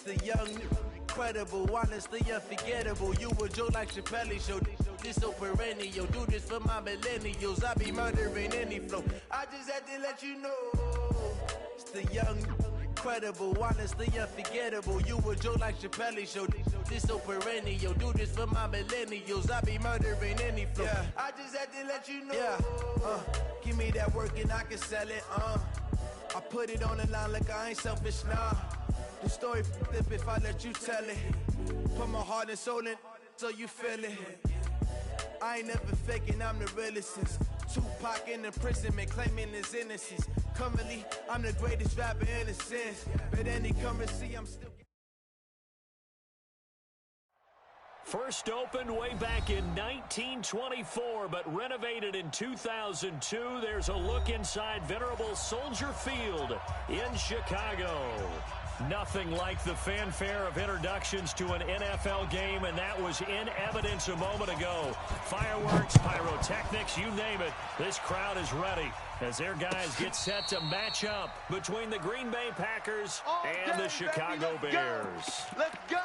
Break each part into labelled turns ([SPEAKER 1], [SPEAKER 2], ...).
[SPEAKER 1] The young, incredible, honestly unforgettable. You a joke like Chappelle Show. This so perennial. Do this for my millennials. I be murdering any flow. I just had to let you know. It's the young, incredible, honestly unforgettable. You a joke like Chappelle Show. This so perennial. Do this for my millennials. I be murdering any flow. Yeah. I just had to let you know. Yeah. Give me that work and I can sell it. I put it on the line like I ain't selfish, nah. The story flip if I let you tell it. Put my heart and soul in so you feel it. I ain't never faking, I'm the realest since Tupac in imprisonment, claiming his innocence. Currently, I'm the greatest rapper in a sense. But any currency, I'm still...
[SPEAKER 2] First opened way back in 1924, but renovated in 2002. There's a look inside venerable Soldier Field in Chicago. Nothing like the fanfare of introductions to an NFL game, and that was in evidence a moment ago. Fireworks, pyrotechnics, you name it. This crowd is ready as their guys get set to match up between the Green Bay Packers and the Chicago Bears.
[SPEAKER 1] Let's go!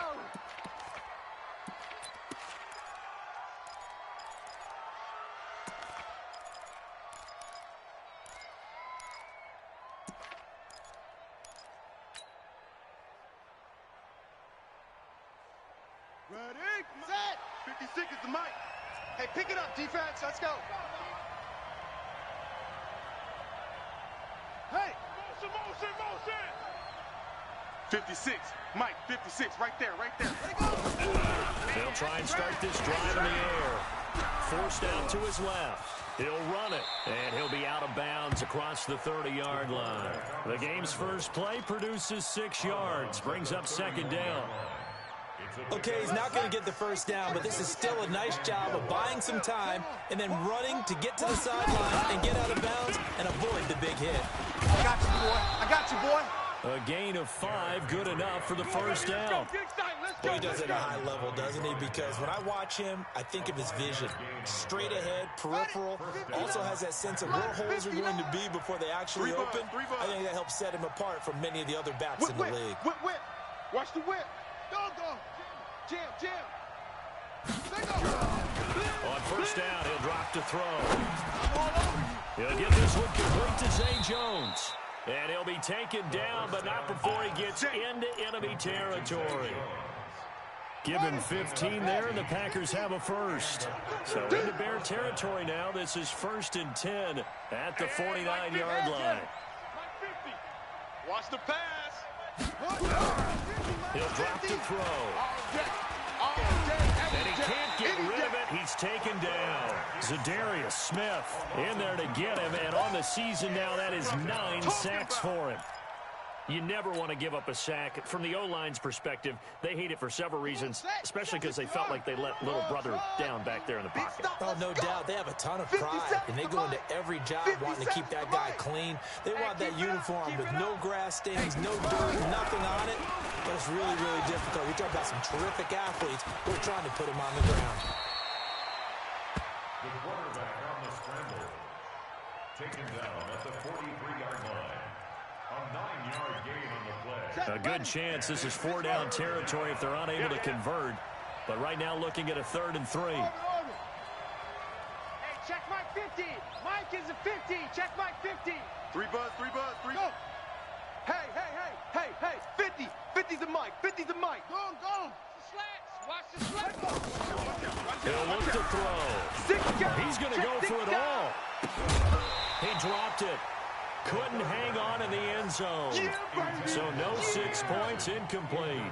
[SPEAKER 3] Ready, set! 56 is the mic. Hey, pick it up, defense. Let's go. Hey! Motion! 56. Mike, 56. Right there.
[SPEAKER 2] They'll try and start this drive in the air. Forced out to his left. He'll run it, and he'll be out of bounds across the 30-yard line. The game's first play produces 6 yards, brings up second down.
[SPEAKER 4] Okay, he's not going to get the first down, but this is still a nice job of buying some time and then running to get to the sideline and get out of bounds and avoid the big hit.
[SPEAKER 3] I got you, boy.
[SPEAKER 2] A gain of 5, good enough for the first down.
[SPEAKER 4] Well, he does it at a high level, doesn't he? Because when I watch him, I think of his vision. Straight ahead, peripheral, also has that sense of where holes are going to be before they actually open. I think that helps set him apart from many of the other backs in the league.
[SPEAKER 3] Whip. Watch the whip. Go. Jam.
[SPEAKER 2] On first down, he'll drop to throw. He'll get this one complete to Zay Jones. And he'll be taken down, but not before he gets into enemy territory. Give him 15 there, and the Packers have a first. So into Bear territory now. This is 1st and 10 at the 49-yard line.
[SPEAKER 3] Watch the pass.
[SPEAKER 2] He'll drop to throw. And he can't get rid of it. He's taken down. Zadarius Smith in there to get him. And on the season now, that is 9 sacks for him. You never want to give up a sack. From the O-line's perspective, they hate it for several reasons, especially because they felt like they let little brother down back there in the pocket.
[SPEAKER 4] Oh, no doubt. They have a ton of pride, and they go into every job wanting to keep that guy clean. They want that uniform with no grass stains, no dirt, nothing on it. But it's really, really difficult. We talk about some terrific athletes. We're trying to put him on the ground.
[SPEAKER 5] The quarterback on the scramble. Taken down at the 43-yard line. A 9-yard gain on the play.
[SPEAKER 2] A good chance this is 4-down territory if they're unable to convert. But right now looking at a 3rd and 3.
[SPEAKER 3] Hey, check Mike 50. Mike is a 50. Check Mike 50. 3 buzz. Go. Hey. 50. 50's the mic. 50's the mic. Go. Slats. Watch the slats.
[SPEAKER 2] He'll look to throw. He's going to go for it all. He dropped it. Couldn't hang on in the end zone. So no 6 points, incomplete.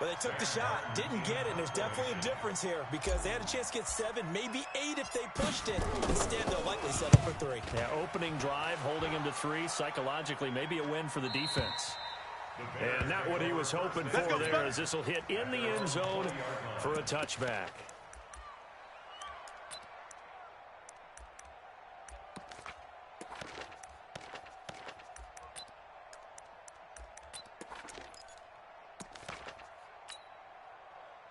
[SPEAKER 4] Well, they took the shot, didn't get it. There's definitely a difference here because they had a chance to get 7, maybe 8 if they pushed it. Instead, they'll likely settle for 3.
[SPEAKER 2] Yeah, opening drive, holding him to 3. Psychologically, maybe a win for the defense. And not what he was hoping for there, as this will hit in the end zone for a touchback.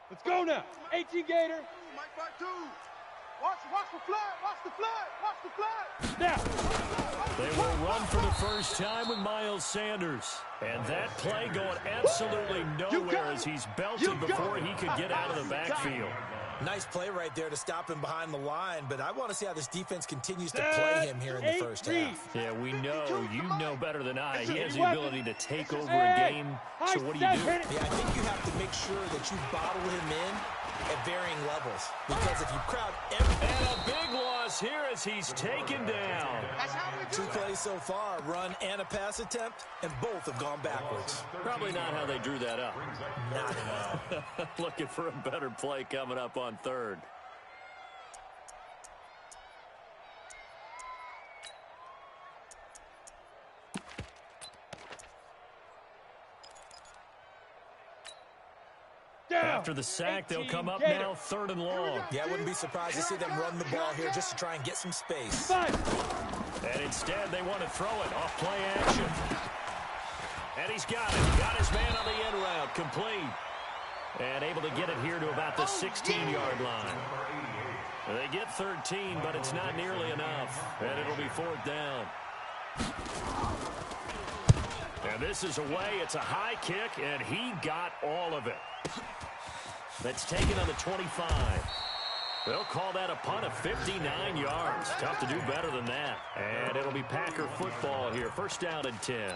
[SPEAKER 6] Let's go now. 18 Gator.
[SPEAKER 3] Mike by 2. Watch the flood.
[SPEAKER 6] Now.
[SPEAKER 2] They will run for the first time with Miles Sanders. And that play going absolutely nowhere as he's belted before he could get out of the backfield.
[SPEAKER 4] Nice play right there to stop him behind the line, but I want to see how this defense continues to play him here in the first half.
[SPEAKER 2] Yeah, we know. You know better than I. He has the ability to take over a game, so what do? Yeah,
[SPEAKER 4] I think you have to make sure that you bottle him in at varying levels, because if you crowd everything...
[SPEAKER 2] And a big loss here as he's taken down.
[SPEAKER 4] 2 plays so far, run and a pass attempt, and both have gone backwards.
[SPEAKER 2] Probably not how they drew that up.
[SPEAKER 4] Not at all.
[SPEAKER 2] Looking for a better play coming up on third. After the sack, they'll come up now 3rd and long.
[SPEAKER 4] Yeah, I wouldn't be surprised to see them run the ball here just to try and get some space.
[SPEAKER 2] And instead, they want to throw it off play action. And he's got it. Got his man on the end route. Complete. And able to get it here to about the 16-yard line. They get 13, but it's not nearly enough. And it'll be 4th down. And this is away. It's a high kick, and he got all of it. That's taken on the 25. They'll call that a punt of 59 yards. Tough to do better than that. And it'll be Packer football here. 1st down and 10.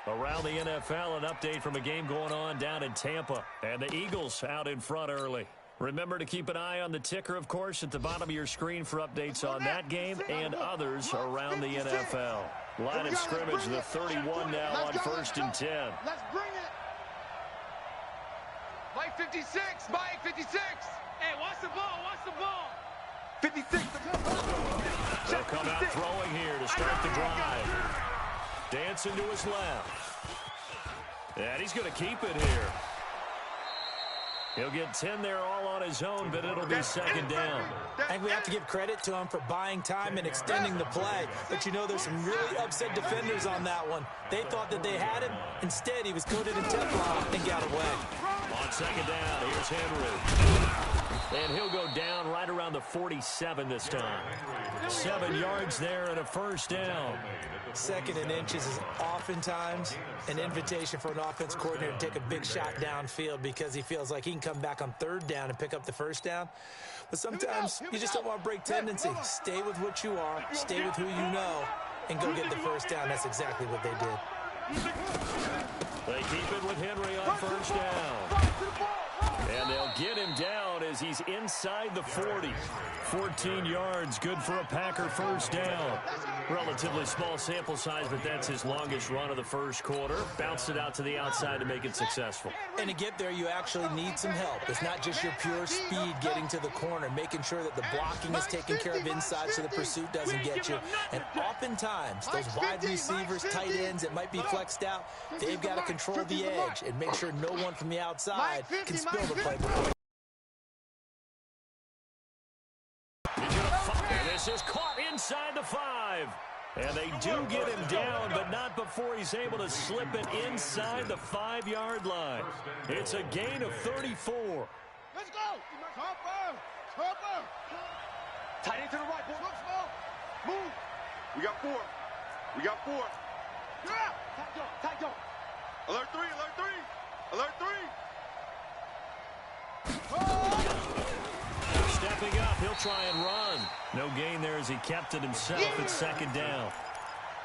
[SPEAKER 2] Around the NFL, an update from a game going on down in Tampa. And the Eagles out in front early. Remember to keep an eye on the ticker, of course, at the bottom of your screen for updates on that game and others around the NFL. Line of scrimmage, the 31 now on 1st and 10.
[SPEAKER 3] Let's bring it. Mike 56, Mike 56. Hey, watch the ball, watch the ball. 56.
[SPEAKER 2] They'll come out throwing here to start the drive. Dancing to his left. And he's going to keep it here. He'll get 10 there all on his own, but it'll be 2nd down.
[SPEAKER 4] I think we have to give credit to him for buying time and extending the play. But you know, there's some really upset defenders on that one. They thought that they had him. Instead, he was coated in Teflon and got away.
[SPEAKER 2] On 2nd down, here's Henry. And he'll go down right around the 47 this time. 7 yards there and a 1st down.
[SPEAKER 4] 2nd and inches is oftentimes an invitation for an offense coordinator to take a big shot downfield because he feels like he can come back on 3rd down and pick up the 1st down. But sometimes you just don't want to break tendency. Stay with what you are, stay with who you know, and go get the 1st down. That's exactly what they did.
[SPEAKER 2] They keep it with Henry on 1st down. And they'll get him down as he's inside the 40. 14 yards, good for a Packer 1st down. Relatively small sample size, but that's his longest run of the 1st quarter. Bounced it out to the outside to make it successful.
[SPEAKER 4] And to get there, you actually need some help. It's not just your pure speed getting to the corner, making sure that the blocking is taken care of inside so the pursuit doesn't get you. And oftentimes, those wide receivers, tight ends that might be flexed out, they've got to control the edge and make sure no one from the outside can spill the play before.
[SPEAKER 2] And this is caught inside the 5. And they do get him down, but not before he's able to slip it inside the 5-yard line. It's a gain of 34.
[SPEAKER 3] Let's go. Tight end to the right, boy. Look slow. Move. We got 4. We got 4. Yeah. Tight dog. Alert 3, alert 3. Alert 3.
[SPEAKER 2] Stepping up, he'll try and run. No gain there as he kept it himself at 2nd down.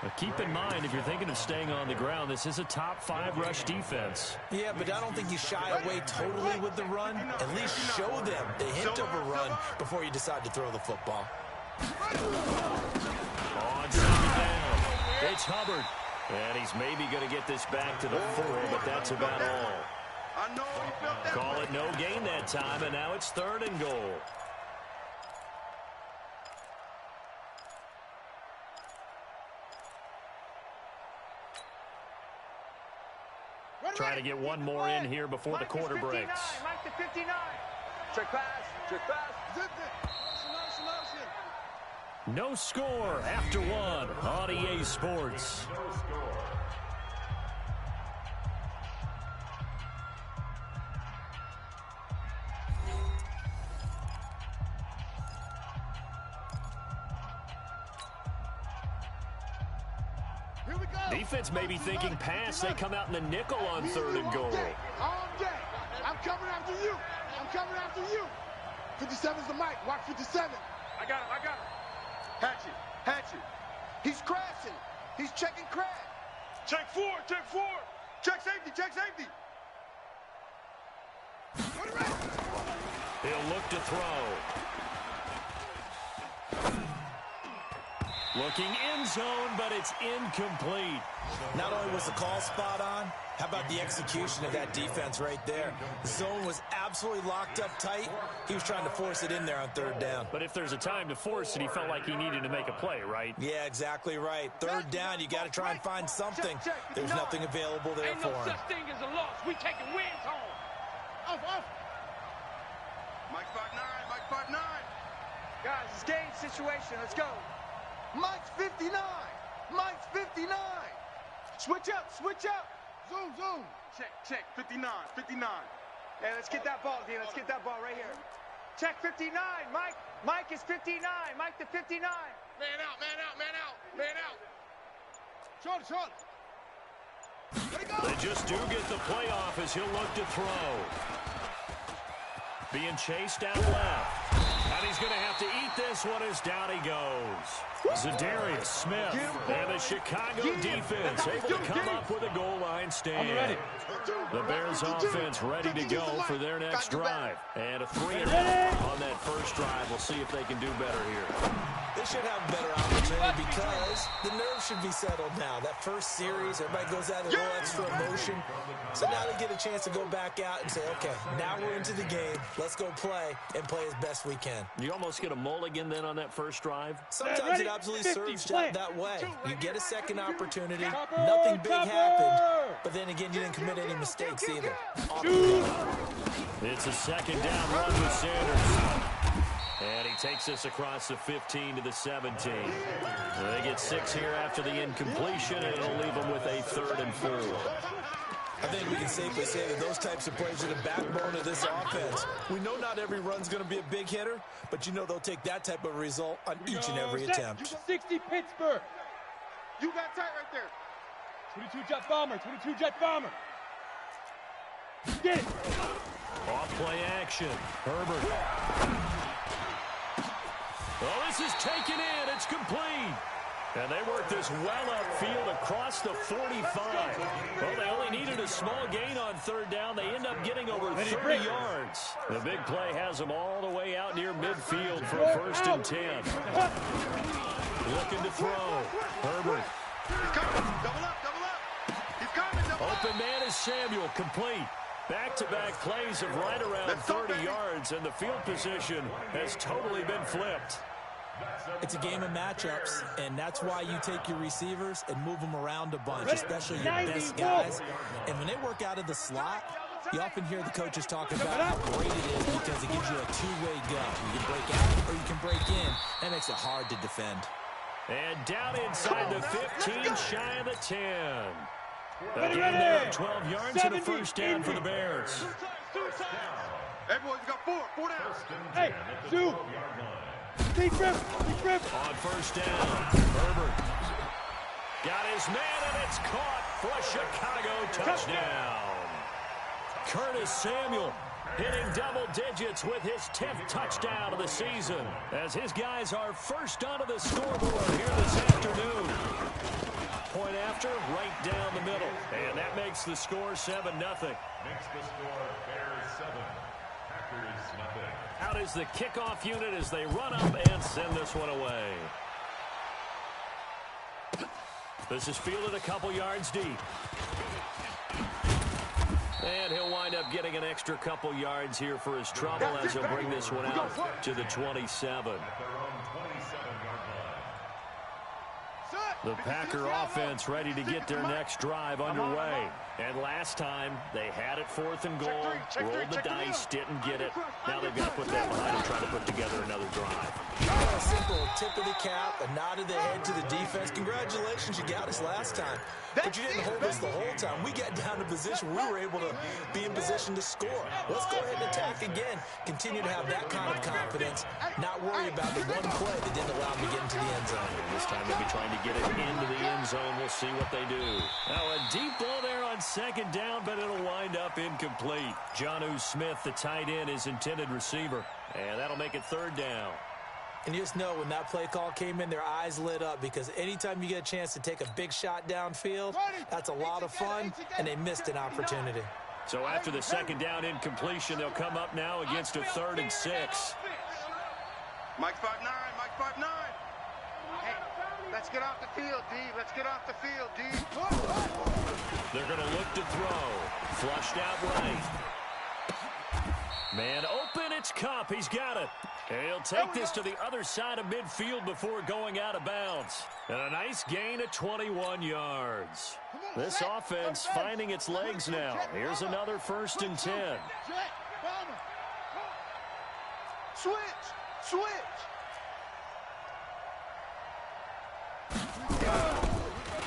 [SPEAKER 2] But keep in mind, if you're thinking of staying on the ground, this is a top 5 rush defense.
[SPEAKER 4] Yeah, but I don't think you shy away totally with the run. At least show them the hint of a run before you decide to throw the football.
[SPEAKER 2] On 2nd down, it's Hubbard. And he's maybe going to get this back to the 4, but that's about all. Call it no gain that time, and now it's 3rd and goal. Try to get one more in here before the quarter breaks.
[SPEAKER 3] Mike to 59. Check pass. Check pass.
[SPEAKER 2] No score after 1 on EA Sports. Defense may be thinking pass. They come out in the nickel on 3rd and goal.
[SPEAKER 3] All day. I'm coming after you. I'm coming after you. 57's the mic. Watch 57. I got him. Hatchet. He's crashing. He's checking crash. Check 4. Check safety.
[SPEAKER 2] He'll look to throw. Looking end zone, but it's incomplete.
[SPEAKER 4] Not only was the call spot on, how about the execution of that defense right there? The zone was absolutely locked up tight. He was trying to force it in there on 3rd down.
[SPEAKER 2] But if there's a time to force it, he felt like he needed to make a play, right?
[SPEAKER 4] Yeah, exactly right. 3rd down, you got to try and find something. There's nothing available there for him.
[SPEAKER 3] Ain't no such thing as a loss. We taking wins home. Off. Mike 5'9". Guys, it's game situation. Let's go. Mike's 59. Switch up. Zoom. Check. 59. Hey, let's get that ball, D. Let's get that ball right here. Check 59. Mike is 59. Mike to 59. Man out. Short.
[SPEAKER 2] They just do get the playoff as he'll look to throw. Being chased out left. And he's going to have to eat this one as down he goes. Zadarius Smith and the Chicago defense able to come up with a goal line stand. The Bears offense ready to go for their next drive. And a 3-and-out on that first drive. We'll see if they can do better here.
[SPEAKER 4] They should have a better opportunity because the nerves should be settled now. That first series, everybody goes out a little extra emotion. So now they get a chance to go back out and say, okay, now we're into the game. Let's go play and play as best we can.
[SPEAKER 2] You almost get a mulligan then on that first drive?
[SPEAKER 4] Sometimes it absolutely serves that way. You get a second opportunity. Nothing big happened. But then again, you didn't commit any mistakes either.
[SPEAKER 2] It's a 2nd down run with Sanders. And he takes us across the 15 to the 17. They get 6 here after the incompletion, and it'll leave them with a 3rd and 4.
[SPEAKER 4] I think we can safely say that those types of plays are the backbone of this offense. We know not every run's going to be a big hitter, but you know they'll take that type of result on each and every attempt.
[SPEAKER 6] 60 Pittsburgh.
[SPEAKER 3] You got tight right there.
[SPEAKER 6] 22 jet bomber. Get it.
[SPEAKER 2] Off play action. Herbert. Oh, this is taken in. It's complete. And they work this well upfield across the 45. Well, they only needed a small gain on 3rd down. They end up getting over 30 yards. The big play has them all the way out near midfield for a 1st and 10. Looking to throw. Herbert.
[SPEAKER 3] He's coming. Double up. He's coming.
[SPEAKER 2] Open man is Samuel. Complete. Back-to-back plays of right around 30 yards, and the field position has totally been flipped.
[SPEAKER 4] It's a game of matchups, and that's why you take your receivers and move them around a bunch, especially your best guys. And when they work out of the slot, you often hear the coaches talk about how great it is because it gives you a two-way go. You can break out or you can break in. That makes it hard to defend.
[SPEAKER 2] And down inside the 15, shy of the 10. Again, they're up 12 yards and a 1st down for the Bears.
[SPEAKER 3] Hey, boys, you got 4 down.
[SPEAKER 6] Hey, Sue. Deep rip.
[SPEAKER 2] On 1st down, Herbert got his man, and it's caught for a Chicago touchdown. Curtis Samuel hitting double digits with his 10th touchdown of the season as his guys are first onto the scoreboard here this afternoon. Point after, right down the middle. And that makes the score 7-0.
[SPEAKER 5] Makes the score Bears 7, Packers nothing.
[SPEAKER 2] Out is the kickoff unit as they run up and send this one away. This is fielded a couple yards deep. And he'll wind up getting an extra couple yards here for his trouble as he'll bring this one out to the 27. The Packer offense ready to get their next drive underway. And last time, they had it 4th and goal, rolled the dice, didn't get it. Now they've got to put that behind and try to put together another drive.
[SPEAKER 4] A simple tip of the cap, a nod of the head to the defense. Congratulations, you got us last time. But you didn't hold us the whole time. We got down to position. We were able to be in position to score. Let's go ahead and attack again. Continue to have that kind of confidence. Not worry about the one play that didn't allow them to get into the end zone.
[SPEAKER 2] This time they'll be trying to get it into the end zone. We'll see what they do. Now a deep ball there on second down, but it'll wind up incomplete. Jonnu Smith, the tight end, is intended receiver. And that'll make it third down.
[SPEAKER 4] And you just know when that play call came in, their eyes lit up because anytime you get a chance to take a big shot downfield, that's a lot of fun, and they missed an opportunity.
[SPEAKER 2] So after the second down incompletion, they'll come up now against a 3rd and 6.
[SPEAKER 3] Mike 5'9", Mike 5'9". Hey, let's get off the field, D. Let's get off the field, D.
[SPEAKER 2] They're going to look to throw. Flushed out right. Man open, it's Kupp. He's got it. And he'll take this to the other side of midfield before going out of bounds. And a nice gain of 21 yards. This offense finding its legs now. Here's another 1st and 10.
[SPEAKER 3] Switch.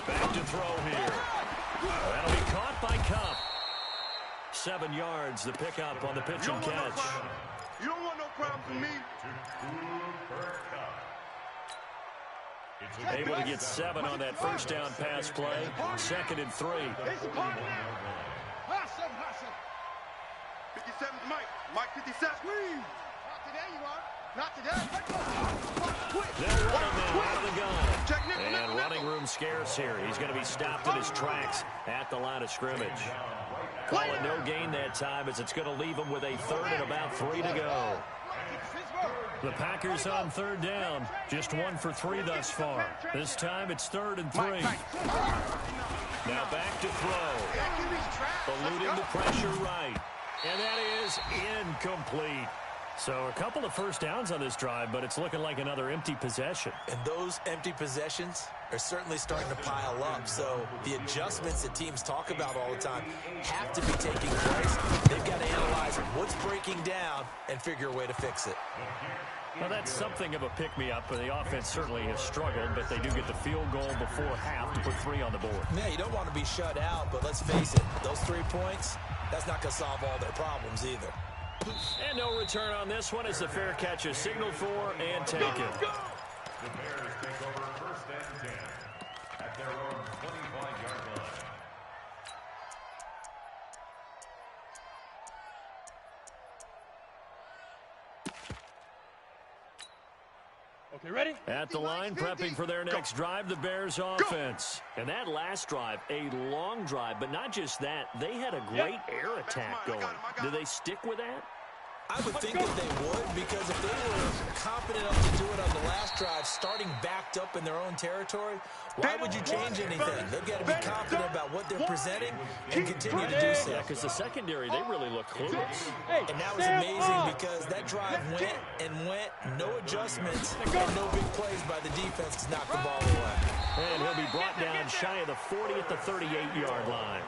[SPEAKER 2] Back to throw here. That'll be caught by Kupp. 7 yards, the pickup on the pitch and catch.
[SPEAKER 3] You don't want no problem from me.
[SPEAKER 2] Able to get 7 on that first down pass play. 2nd and 3.
[SPEAKER 3] 57's Mike. Mike 57. Not today, you are. Not today.
[SPEAKER 2] They'll run him now out of the gun. And running room scarce here. He's going to be stopped in his tracks at the line of scrimmage. Call it no gain that time as it's going to leave him with a 3rd and about 3 to go. The Packers on 3rd down. Just 1 for 3 thus far. This time it's 3rd and 3. Now back to throw. Eluding the pressure right. And that is incomplete. So a couple of first downs on this drive, but it's looking like another empty possession.
[SPEAKER 4] And those empty possessions are certainly starting to pile up. So the adjustments that teams talk about all the time have to be taking place. They've got to analyze what's breaking down and figure a way to fix it.
[SPEAKER 2] Well, that's something of a pick-me-up, but the offense certainly has struggled, but they do get the field goal before half to put 3 on the board.
[SPEAKER 4] Yeah, you don't want to be shut out, but let's face it, those 3 points, that's not going to solve all their problems either.
[SPEAKER 2] And no return on this one as the fair catch is signaled for and taken.
[SPEAKER 5] The Bears take over 1st and 10 at their own 25-yard line.
[SPEAKER 6] Okay, ready?
[SPEAKER 2] At the line, prepping for their next drive, the Bears offense. And that last drive, a long drive, but not just that. They had a great air attack going. Do they stick with that?
[SPEAKER 4] I would think that they would, because if they were confident enough to do it on the last drive, starting backed up in their own territory, why would you change anything? They've got to be confident about what they're presenting and continue to do so.
[SPEAKER 2] Yeah, because the secondary, they really look clueless.
[SPEAKER 4] And that was amazing because that drive went and went, no adjustments, and no big plays by the defense to knock the ball away.
[SPEAKER 2] And he'll be brought down shy of the 40 at the 38-yard line.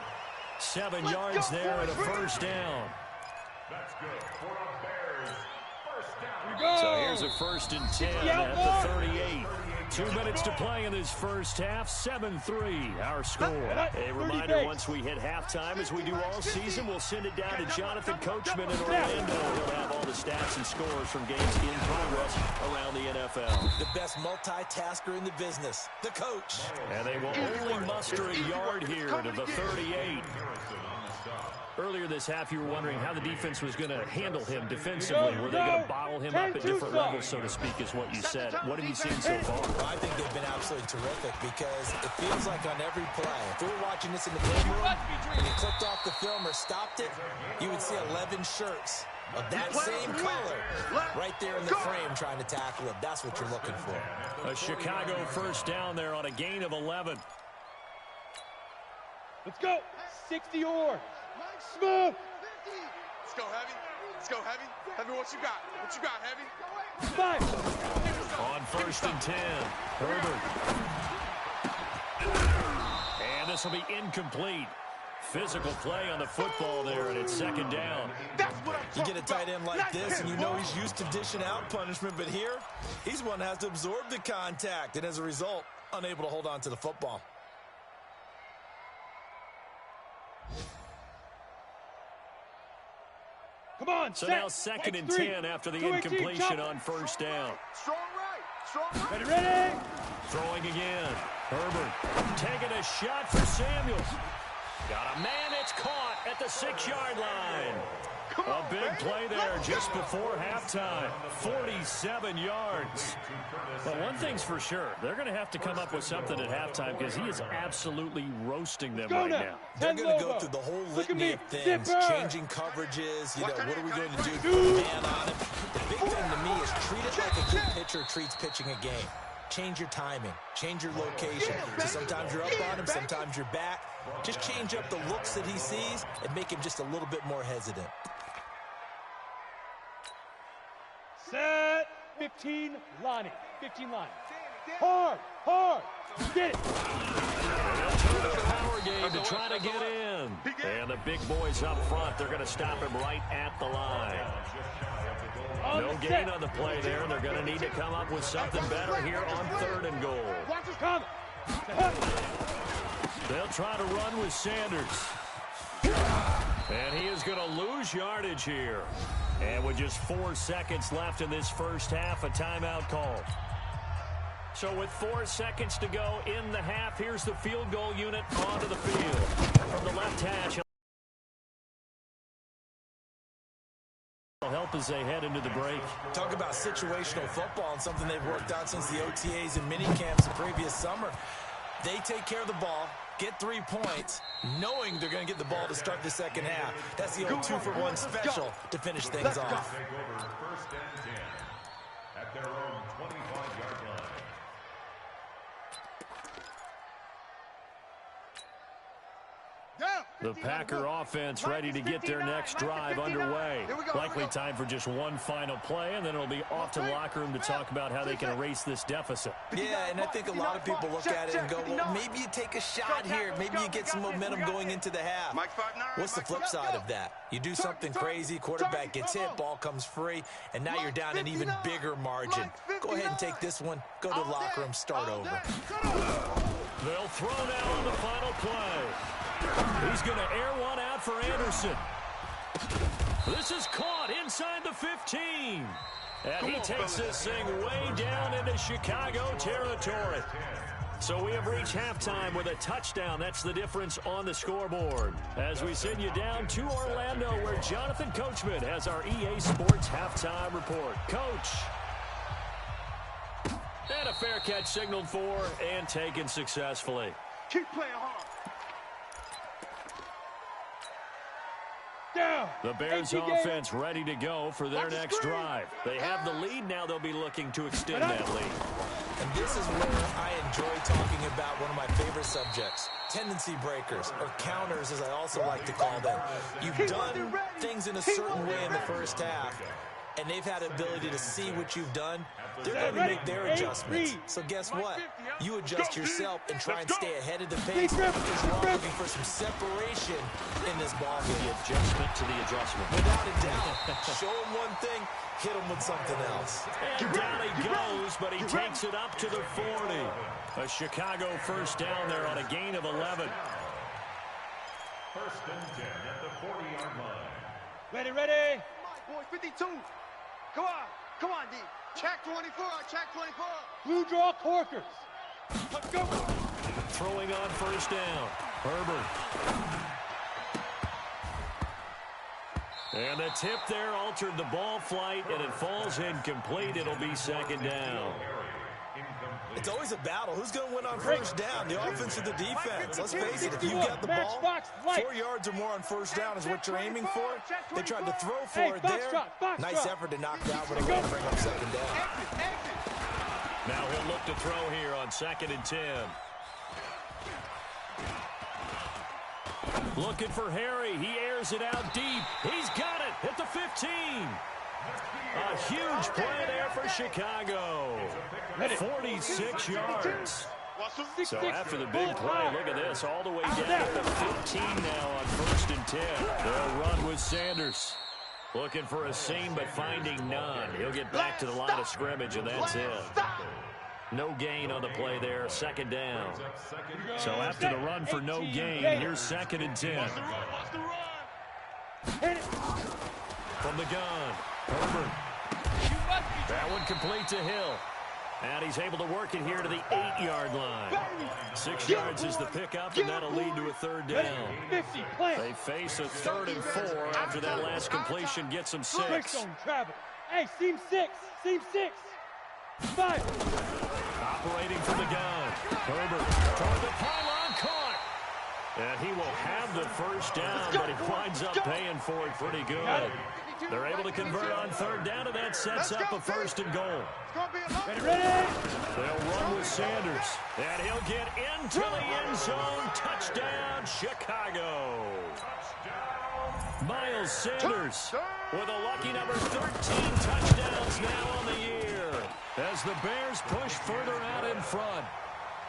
[SPEAKER 2] 7 yards there and a first down.
[SPEAKER 5] That's good for the Bears. First down.
[SPEAKER 2] So here's a 1st and 10 at the 38. 2 minutes to play in this first half. 7-3 our score. A reminder, once we hit halftime, as we do all season, we'll send it down to Jonathan Coachman in Orlando. He'll have all the stats and scores from games in progress around the NFL.
[SPEAKER 4] The best multitasker in the business, the coach.
[SPEAKER 2] And they will only muster a yard here to the 38. Earlier this half, you were wondering how the defense was going to handle him defensively. Were they going to bottle him up at different levels, so to speak, is what you said. What have you seen so far?
[SPEAKER 4] Well, I think they've been absolutely terrific because it feels like on every play, if we were watching this in the game room and you clicked off the film or stopped it, you would see 11 shirts of that same color right there in the frame trying to tackle him. That's what you're looking for.
[SPEAKER 2] A Chicago first down there on a gain of 11.
[SPEAKER 6] Let's go. 60 yards. Smooth.
[SPEAKER 3] Let's go, Heavy. Let's go, Heavy. Heavy, what you got? What you got, Heavy?
[SPEAKER 6] 5.
[SPEAKER 2] On 1st and 10, Herbert. And this will be incomplete. Physical play on the football there, and it's 2nd down.
[SPEAKER 4] You get a tight end like this, and you know he's used to dishing out punishment, but here, he's one that has to absorb the contact, and as a result, unable to hold on to the football.
[SPEAKER 6] Come on,
[SPEAKER 2] so now 2nd and 10 after the incompletion on 1st down.
[SPEAKER 3] Strong right. Strong right.
[SPEAKER 6] Ready.
[SPEAKER 2] Throwing again. Herbert taking a shot for Samuels. Got a man, it's caught at the 6-yard line. A big play there just before halftime. 47 yards. But one thing's for sure, they're going to have to come up with something at halftime because he is absolutely roasting them right now.
[SPEAKER 4] They're going to go through the whole litany of things, changing coverages. You know, what are we going to do to put a man on him? The big thing to me is treat it like a good pitcher treats pitching a game. Change your timing, change your location. So sometimes you're up on him, sometimes you're back. Just change up the looks that he sees and make him just a little bit more hesitant.
[SPEAKER 6] Set. 15, Lonnie. 15, Lonnie. Hard, hard. Get it.
[SPEAKER 2] They'll turn to the power game to try to get in. And the big boys up front, they're going to stop him right at the line. No gain on the play there. They're going to need to come up with something better here on 3rd and goal. They'll try to run with Sanders. And he is going to lose yardage here. And with just 4 seconds left in this first half, a timeout called. So with 4 seconds to go in the half, here's the field goal unit onto the field. From the left hash, will help as they head into the break.
[SPEAKER 4] Talk about situational football and something they've worked out since the OTAs and mini camps the previous summer. They take care of the ball, get 3 points, knowing they're going to get the ball to start the second half. That's the old 2-for-1 special to finish things off.
[SPEAKER 5] Take over 1st and 10 at their own 25-yard line.
[SPEAKER 2] The Packer offense ready to get their next drive underway. Likely time for just one final play, and then it'll be off to the locker room to talk about how they can erase this deficit.
[SPEAKER 4] Yeah, and I think a lot of people look at it and go, well, maybe you take a shot here. Maybe you get some momentum going into the half. What's the flip side of that? You do something crazy, quarterback gets hit, ball comes free, and now you're down an even bigger margin. Go ahead and take this one, go to the locker room, start over.
[SPEAKER 2] They'll throw now on the final play. He's going to air one out for Anderson. This is caught inside the 15. And he takes this thing way down into Chicago territory. So we have reached halftime with a touchdown. That's the difference on the scoreboard. As we send you down to Orlando, where Jonathan Coachman has our EA Sports halftime report. Coach. And a fair catch signaled for and taken successfully.
[SPEAKER 3] Keep playing hard.
[SPEAKER 2] The Bears offense ready to go for their next drive. They have the lead now. They'll be looking to extend that lead.
[SPEAKER 4] And this is where I enjoy talking about one of my favorite subjects, tendency breakers, or counters as I also like to call them. You've done things in a certain way in the first half, and they've had the ability to see what you've done. They're going to make their adjustments. So guess what? You adjust yourself and try and stay ahead of the pace because you're all looking for some separation in this ball game.
[SPEAKER 2] The adjustment to the adjustment.
[SPEAKER 4] Without a doubt. Show them one thing, hit them with something else.
[SPEAKER 2] And down he goes, but he takes it up to the 40. A Chicago first down there on a gain of 11.
[SPEAKER 5] 1st and 10 at the 40-yard line.
[SPEAKER 6] Ready, ready.
[SPEAKER 3] Boy, 52. Come on, D. Check 24, check 24.
[SPEAKER 6] Blue draw corkers. Let's go.
[SPEAKER 2] Throwing on first down. Herbert. And the tip there altered the ball flight, and it falls incomplete. It'll be 2nd down.
[SPEAKER 4] It's always a battle. Who's going to win on first down, the offense or the defense? Let's face it, if you got the ball, 4 yards or more on first down is what you're aiming for. They tried to throw for it there. Nice effort to knock down, but they're going to bring up 2nd down.
[SPEAKER 2] Now he'll look to throw here on 2nd and 10. Looking for Harry. He airs it out deep. He's got it at the 15. A huge play there for Chicago. 46 yards. So after the big play, look at this. All the way down to the 15 now on 1st and 10. They'll run with Sanders. Looking for a seam, but finding none. He'll get back to the line of scrimmage, and that's it. No gain on the play there. 2nd down. So after the run for no gain, here's 2nd and 10. From the gun, Herbert. That one complete to Hill. And he's able to work it here to the 8-yard line. 6 yards is the pickup, and that'll lead to a third down. They face a 3rd and 4 after that last completion gets them 6.
[SPEAKER 6] Hey, seam 6. Seam 6. 5.
[SPEAKER 2] Operating from the gun. Herbert toward the pylon, caught. And he will have the first down, but he winds up paying for it pretty good. They're able to convert on 3rd down, and that sets up a 1st and goal.
[SPEAKER 6] Ready?
[SPEAKER 2] They'll run with Sanders, and he'll get into the end zone. Touchdown, Chicago. Miles Sanders with a lucky number 13 touchdowns now on the year as the Bears push further out in front.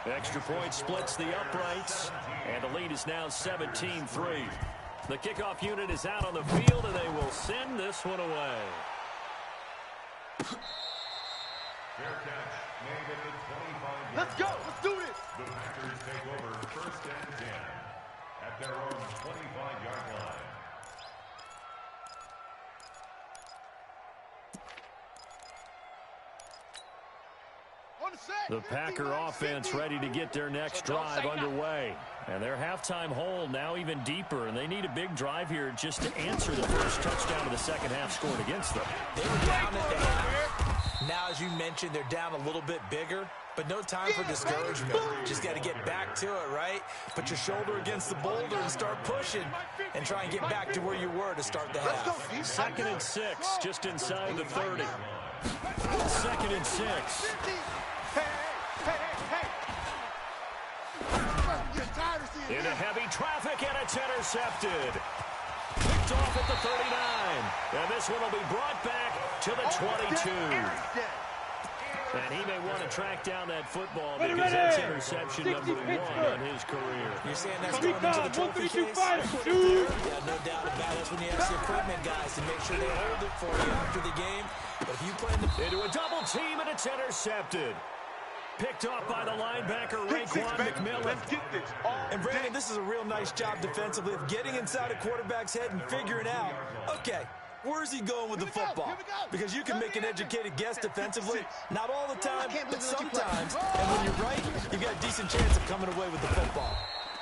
[SPEAKER 2] Extra point splits the uprights, and the lead is now 17-3. The kickoff unit is out on the field, and they will send this one away.
[SPEAKER 5] Fair catch made at the 25-yard
[SPEAKER 3] Let's go. Let's do this.
[SPEAKER 5] The Packers take over 1st and 10 at their own 25-yard line.
[SPEAKER 2] The Packer offense ready to get their next drive underway. And their halftime hole now even deeper, and they need a big drive here just to answer the first touchdown of the second half scored against them.
[SPEAKER 4] They were down at the half. Now, as you mentioned, they're down a little bit bigger, but no time for discouragement. Just got to get back to it, right? Put your shoulder against the boulder and start pushing and try and get back to where you were to start the half.
[SPEAKER 2] 2nd and 6, just inside the 30. 2nd and 6. Into heavy traffic, and it's intercepted. Picked off at the 39. And this one will be brought back to the 22. And he may want to track down that football because that's interception number 1 on his career.
[SPEAKER 4] You're saying that's going into the trophy case? Yeah, no doubt about it. That's when you ask the equipment guys to make sure they hold it for you after the game. But if you plan to...
[SPEAKER 2] Into a double team, and it's intercepted. Picked off by the linebacker, Raekwon McMillan.
[SPEAKER 3] Let's get this.
[SPEAKER 4] And Brandon, this is a real nice job defensively of getting inside a quarterback's head and figuring out, okay, where's he going with the football? Because you can make an educated guess defensively. Not all the time, but sometimes. And when you're right, you've got a decent chance of coming away with the football.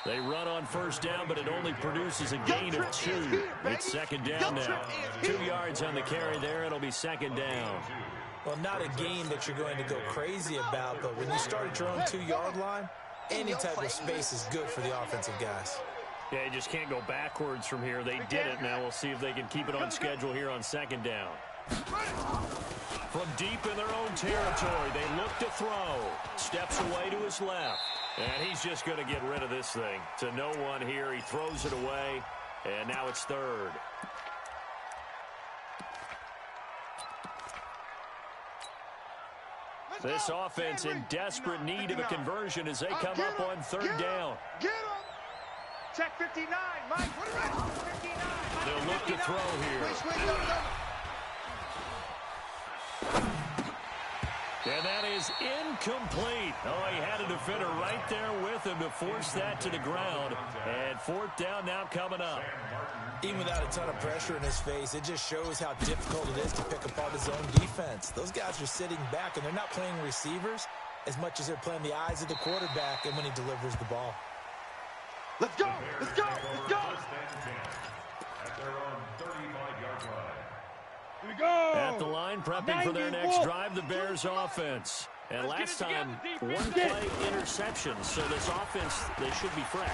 [SPEAKER 2] They run on 1st down, but it only produces a gain of 2. It's 2nd down now. 2 yards on the carry there. It'll be 2nd down.
[SPEAKER 4] Well, not a game that you're going to go crazy about, but when you start at your own 2-yard line, any type of space is good for the offensive guys.
[SPEAKER 2] Yeah, you just can't go backwards from here. They did it. Now we'll see if they can keep it on schedule here on 2nd down. From deep in their own territory, they look to throw. Steps away to his left. And he's just going to get rid of this thing. To no one here. He throws it away. And now it's 3rd. This offense in desperate need of a conversion as they come up on 3rd down.
[SPEAKER 3] Get him. Check 59, Mike. 59.
[SPEAKER 2] They'll look to throw here. And that is incomplete. Oh, he had a defender right there with him to force that to the ground. And 4th down now coming up.
[SPEAKER 4] Even without a ton of pressure in his face, it just shows how difficult it is to pick apart his own defense. Those guys are sitting back, and they're not playing receivers as much as they're playing the eyes of the quarterback and when he delivers the ball.
[SPEAKER 3] Let's go. Let's go. Let's go.
[SPEAKER 5] At their own 35-yard line.
[SPEAKER 6] Here we go.
[SPEAKER 2] At the line, prepping for their next drive, the Bears offense. And last time, 1-play interception. So this offense, they should be fresh.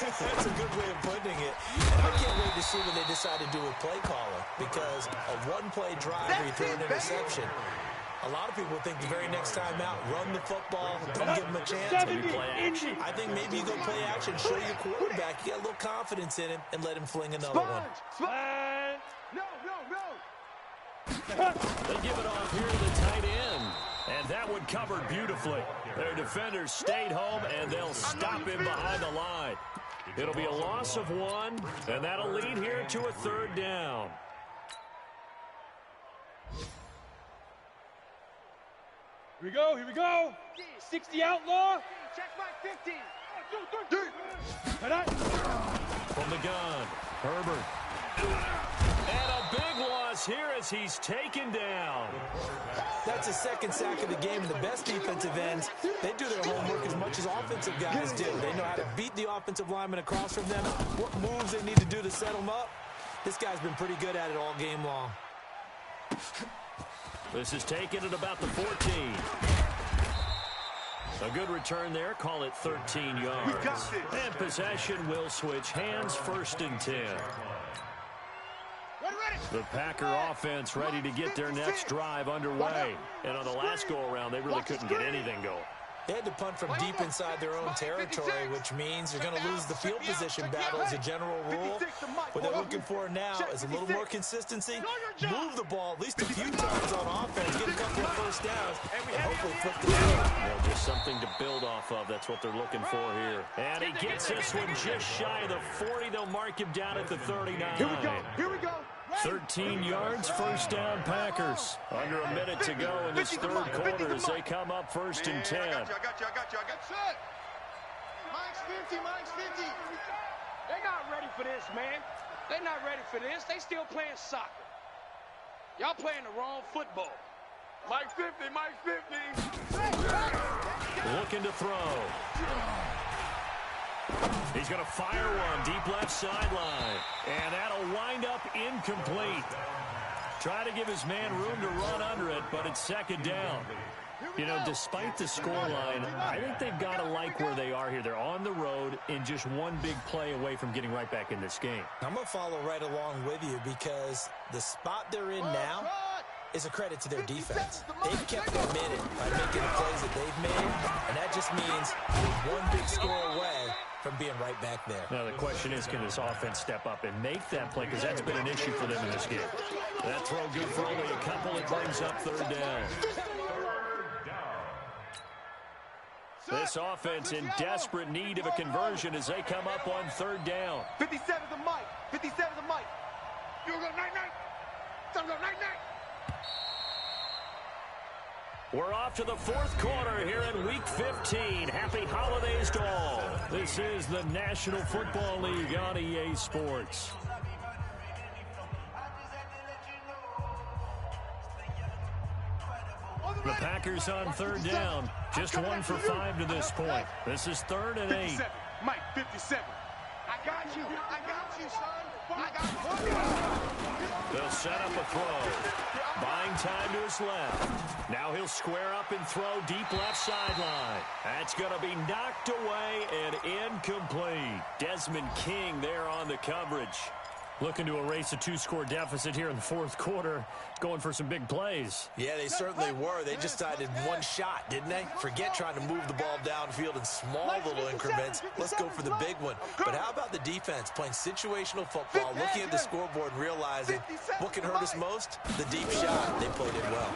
[SPEAKER 4] That's a good way of putting it. And I can't wait to see what they decide to do with play calling, because a 1-play drive where you throw an interception, a lot of people think the very next time out, run the football, don't give them a chance.
[SPEAKER 2] Maybe play action.
[SPEAKER 4] I think maybe you go play action, show your quarterback, you get a little confidence in him, and let him fling another one.
[SPEAKER 3] No.
[SPEAKER 2] They give it off here to the tight end. And that one covered beautifully. Their defenders stayed home, and they'll stop him behind the line. It'll be a loss of 1, and that'll lead here to a 3rd down.
[SPEAKER 6] Here we go. 60 outlaw.
[SPEAKER 3] Check my 50.
[SPEAKER 2] From the gun, Herbert. And a big loss is here as he's taken down.
[SPEAKER 4] That's his second sack of the game, and the best defensive ends, they do their homework as much as offensive guys do. They know how to beat the offensive lineman across from them, what moves they need to do to set them up. This guy's been pretty good at it all game long.
[SPEAKER 2] This is taken at about the 14. A good return there. Call it 13 yards. And possession will switch hands, 1st and 10. The Packer offense ready to get their next drive underway. And on the last go-around, they really couldn't get anything going.
[SPEAKER 4] They had to punt from deep inside their own territory, which means you're going to lose the field position battle as a general rule. What they're looking for now is a little more consistency, move the ball at least a few times on offense, get a couple of first downs, and hopefully flip the field.
[SPEAKER 2] Just something to build off of. That's what they're looking for here. And he gets this one just shy of the 40. They'll mark him down at the 39.
[SPEAKER 3] Here we go. Here we go.
[SPEAKER 2] 13 yards, 1st down Packers. Under a minute to go in this 3rd quarter as they come up 1st and 10.
[SPEAKER 3] I got you. Mike's 50, Mike's 50. They're not ready for this, man. They're not ready for this. They still playing soccer. Y'all playing the wrong football. Mike's 50, Mike's 50.
[SPEAKER 2] Looking to throw. He's going to fire one deep left sideline. And that'll wind up incomplete. Try to give his man room to run under it, but it's 2nd down. You know, despite the scoreline, I think they've got to like where they are here. They're on the road and just one big play away from getting right back in this game.
[SPEAKER 4] I'm going to follow right along with you because the spot they're in now is a credit to their defense. They've kept them in it by making the plays that they've made, and that just means they're one big score away from being right back there.
[SPEAKER 2] Now the question is, can this offense step up and make that play, because that's been an issue for them in this game. That throw good for only a couple. It brings up 3rd down. This offense in desperate need of a conversion as they come up on 3rd down.
[SPEAKER 3] 57 the Mike. 57 the Mike. You go night-night. Time to go night-night.
[SPEAKER 2] We're off to the 4th quarter here in Week 15. Happy holidays to all. This is the National Football League on EA Sports. The Packers on 3rd down. Just 1 for 5 to this point. This is 3rd and 8.
[SPEAKER 3] Mike, 57. I got you. I got you, son. I got you.
[SPEAKER 2] They'll set up a throw. Buying time to his left. Now he'll square up and throw deep left sideline. That's going to be knocked away and incomplete. Desmond King there on the coverage. Looking to erase a 2-score deficit here in the 4th quarter. Going for some big plays.
[SPEAKER 4] Yeah, they certainly were. They just decided one shot, didn't they? Forget trying to move the ball downfield in small little increments. Let's go for the big one. But how about the defense playing situational football, looking at the scoreboard and realizing what can hurt us most? The deep shot. They played it well.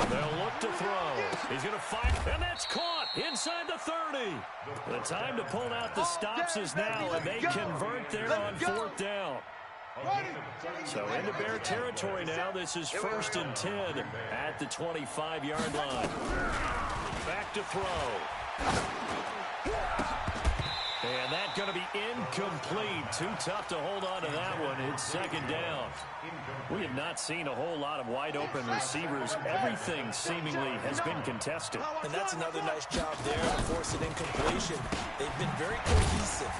[SPEAKER 2] They'll look to throw. He's going to fight, and that's caught inside the 30. The time to pull out the stops is now, and they convert there on 4th down. So into Bear territory now. This is 1st and 10 at the 25-yard line. Back to throw. And that's going to be incomplete. Too tough to hold on to that one. It's 2nd down. We have not seen a whole lot of wide-open receivers. Everything seemingly has been contested.
[SPEAKER 4] And that's another nice job there to force an incompletion. They've been very cohesive,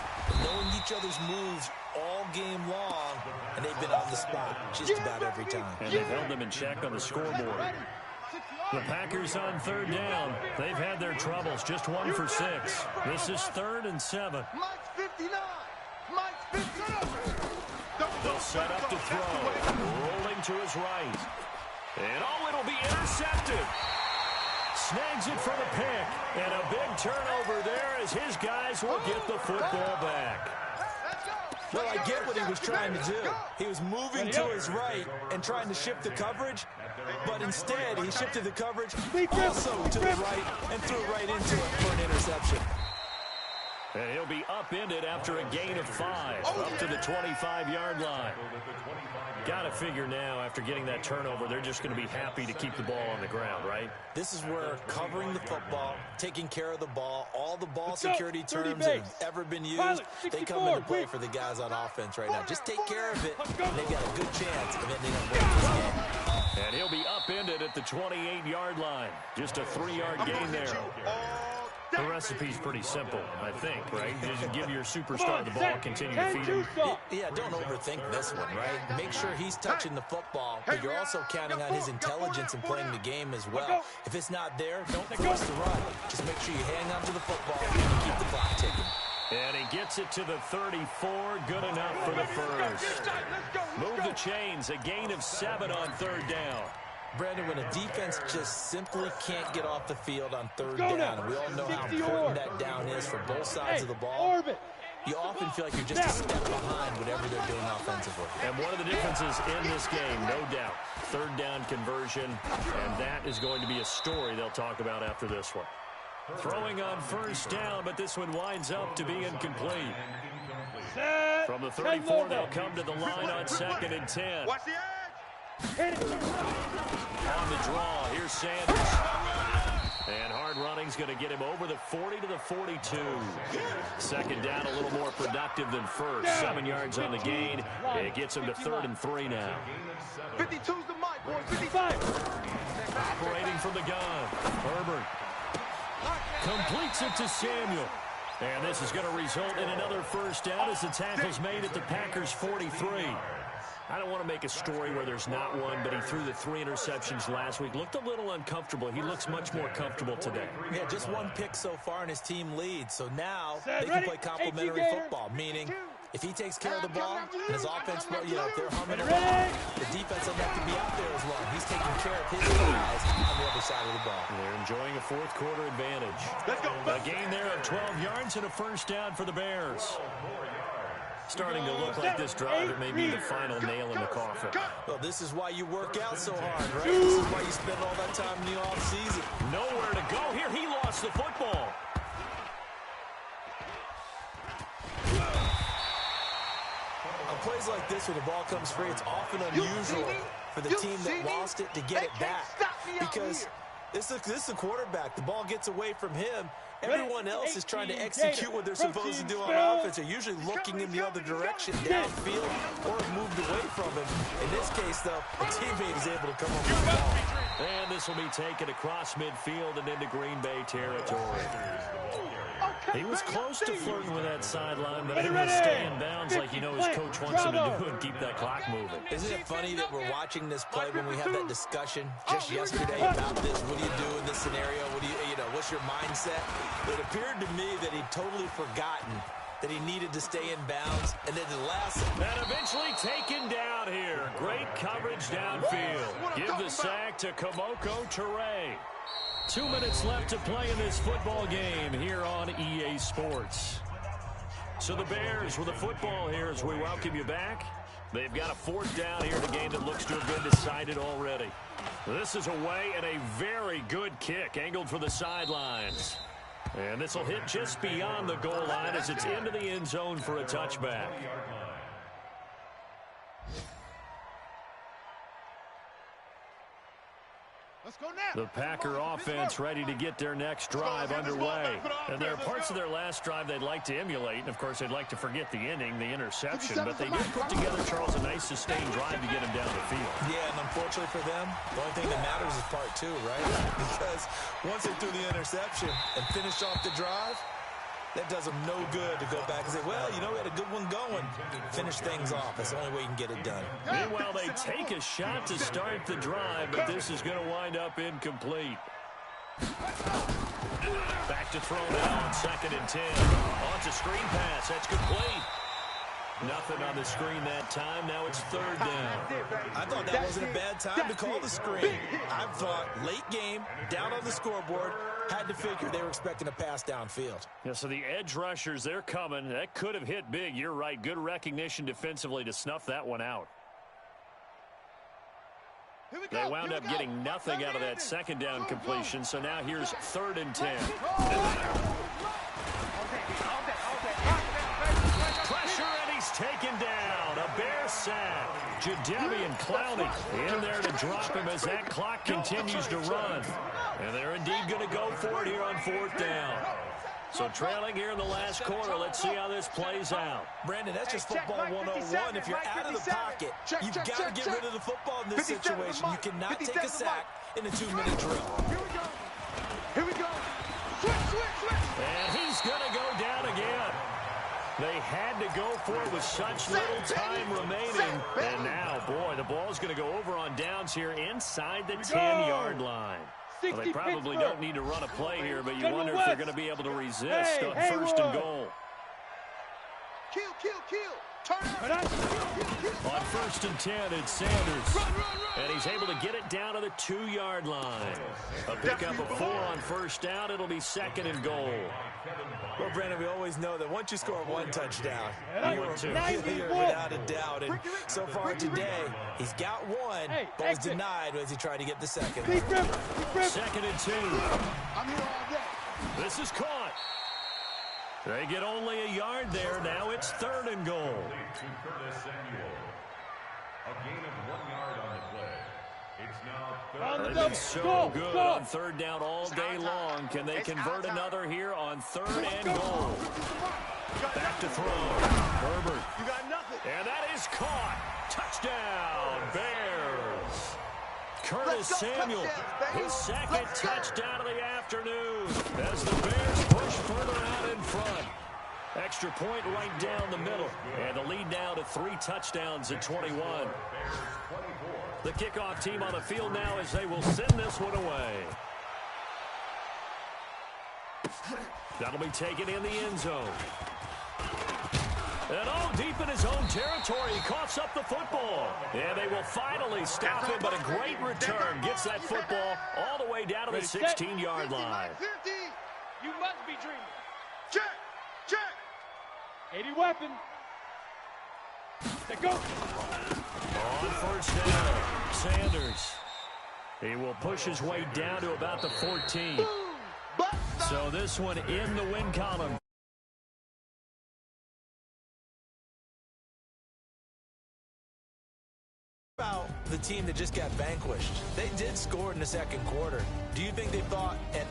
[SPEAKER 4] knowing each other's moves all game long, and they've been on the spot just about every time.
[SPEAKER 2] And they've held them in check on the scoreboard. The Packers on 3rd down. They've had their troubles. Just 1 for 6. This is 3rd and 7.
[SPEAKER 3] Mike's 59. Mike's 59.
[SPEAKER 2] They'll set up to throw. Rolling to his right. And it'll be intercepted. Snags it for the pick. And a big turnover there as his guys will get the football back.
[SPEAKER 4] Well, I get what he was trying to do. He was moving to his right and trying to shift the coverage, but instead he shifted the coverage also to the right and threw right into it for an interception.
[SPEAKER 2] And he'll be upended after a gain of 5, up to the 25-yard line. Got to figure now, after getting that turnover, they're just going to be happy to keep the ball on the ground, right?
[SPEAKER 4] This is where covering the football, taking care of the ball, all the ball security terms that have ever been used, they come into play for the guys on offense right now. Just take care of it, and they've got a good chance of ending up winning this game.
[SPEAKER 2] And he'll be upended at the 28-yard line. Just a 3-yard gain there. The recipe's pretty simple, I think, right? Just give your superstar the ball, continue to feed him.
[SPEAKER 4] Yeah, don't overthink this one, right? Make sure he's touching the football, but you're also counting on his intelligence in playing the game as well. If it's not there, don't force the run. Just make sure you hang on to the football and keep the clock ticking.
[SPEAKER 2] And he gets it to the 34. Good enough for the first. Move the chains. A gain of 7 on 3rd down.
[SPEAKER 4] Brandon, when a defense just simply can't get off the field on 3rd down, and we all know how important that down is for both sides of the ball, you often feel like you're just a step behind whatever they're doing offensively.
[SPEAKER 2] And one of the differences in this game, no doubt, 3rd down conversion, and that is going to be a story they'll talk about after this one. Throwing on 1st down, but this one winds up to be incomplete. From the 34, they'll come to the line on 2nd and 10.
[SPEAKER 3] Watch the edge.
[SPEAKER 2] On the draw, here's Sanders. And hard running's going to get him over the 40 to the 42. 2nd down, a little more productive than 1st. 7 yards on the gain. It gets him to 3rd and 3 now.
[SPEAKER 3] 52's the mic, boys. 55.
[SPEAKER 2] Operating from the gun. Herbert completes it to Samuel. And this is going to result in another 1st down as the tackle's made at the Packers' 43. I don't want to make a story where there's not one, but he threw the 3 interceptions last week. Looked a little uncomfortable. He looks much more comfortable today.
[SPEAKER 4] Yeah, just 1 pick so far, and his team leads. So now they can play complementary football, meaning if he takes care of the ball and his offense, you know, if they're humming along, the defense doesn't have to be out there as long. He's taking care of his guys on the other side of the ball.
[SPEAKER 2] They're enjoying a 4th quarter advantage. A gain there of 12 yards and a 1st down for the Bears. Starting to look like this drive, it may be the final nail in the coffin.
[SPEAKER 4] Well, this is why you work out so hard, right? This is why you spend all that time in the offseason.
[SPEAKER 2] Nowhere to go here. He lost the football.
[SPEAKER 4] On plays like this, when the ball comes free, it's often unusual for the team that lost it to get it back. Because this is a quarterback. The ball gets away from him. Everyone else is trying to execute what they're supposed to do on offense. They're usually looking in the other direction, downfield, or moved away from him. In this case, though, a teammate is able to come up with the ball.
[SPEAKER 2] And this will be taken across midfield and into Green Bay territory. He was close to flirting with that sideline, but able to stay in bounds like you know his coach wants him to do and keep that clock moving.
[SPEAKER 4] Isn't it funny that we're watching this play when we had that discussion just yesterday about this? What do you do in this scenario? What do you know, what's your mindset? It appeared to me that he'd totally forgotten that he needed to stay in bounds, and then the last...
[SPEAKER 2] And eventually taken down here. Great coverage downfield. Give the sack to Kamoko Toure. 2 minutes left to play in this football game here on EA Sports. So the Bears with the football here as we welcome you back. They've got a 4th down here in a game that looks to have been decided already. This is away and a very good kick angled for the sidelines. And this will hit just beyond the goal line as it's into the end zone for a touchback. The Packer offense ready to get their next drive underway. And there are parts of their last drive they'd like to emulate. And, of course, they'd like to forget the ending, the interception. But they did put together, Charles, a nice sustained drive to get him down the field.
[SPEAKER 4] Yeah, and unfortunately for them, the only thing that matters is part 2, right? Because once they threw the interception and finished off the drive, that does them no good to go back and say, well, you know, we had a good one going. Finish things off. That's the only way you can get it done.
[SPEAKER 2] Meanwhile, they take a shot to start the drive, but this is going to wind up incomplete. Back to throw now on 2nd and 10. Oh, it's a screen pass. That's complete. Nothing on the screen that time. Now it's 3rd down.
[SPEAKER 4] I thought that wasn't a bad time to call the screen. I thought late game, down on the scoreboard, had to figure they were expecting a pass downfield.
[SPEAKER 2] Yeah, so the edge rushers, they're coming. That could have hit big. You're right. Good recognition defensively to snuff that one out. They wound up getting nothing out of that 2nd down completion, so now here's 3rd and 10. sack. Jadeveon Clowney in there to drop him as that clock continues to run. And they're indeed going to go for it here on 4th down. So trailing here in the last quarter. Let's see how this plays out.
[SPEAKER 4] Brandon, that's just football 101. If you're out of the pocket, you've got to get rid of the football in this situation. You cannot take a sack in a 2-minute drill.
[SPEAKER 3] Here we go. Here we go. Switch.
[SPEAKER 2] And he's going to go down again. They had to go for it with such little time remaining. And now, boy, the ball's going to go over on downs here inside the 10-yard line. Well, they probably don't need to run a play here, but you wonder if they're going to be able to resist on 1st and goal.
[SPEAKER 3] Kill. Turn up.
[SPEAKER 2] On 1st and 10, it's Sanders. And he's able to get it down to the 2-yard line. A pickup of 4 on 1st down. It'll be 2nd and goal.
[SPEAKER 4] Well, Brandon, we always know that once you score 1 touchdown, you're a failure without a doubt. And so far today, he's got 1, but was denied as he tried to get the 2nd.
[SPEAKER 2] 2nd and 2.
[SPEAKER 3] I'm here all day.
[SPEAKER 2] This is caught. They get only a yard there. Now it's 3rd and goal.
[SPEAKER 5] A gain of 1 yard on the play. It's now 3rd.
[SPEAKER 2] They've been so good on 3rd down all day long. Can they convert another here on 3rd and goal? Back to throw. Herbert.
[SPEAKER 3] You got nothing.
[SPEAKER 2] And that is caught. Touchdown, Bears. Curtis Samuel, his 2nd touchdown of the afternoon as the Bears push further out in front. Extra point right down the middle. And the lead now to 3 touchdowns at 21. The kickoff team on the field now as they will send this one away. That'll be taken in the end zone. And deep in his own territory, he coughs up the football. And they will finally stop him, but a great return gets that football all the way down to the 16-yard line.
[SPEAKER 3] 50. You must be dreaming. Check.
[SPEAKER 6] 80 weapon. Let's go.
[SPEAKER 2] On 1st down, Sanders. He will push his way down to about the 14. So this one in the win column.
[SPEAKER 4] About the team that just got vanquished. They did score in the 2nd quarter. Do you think they thought at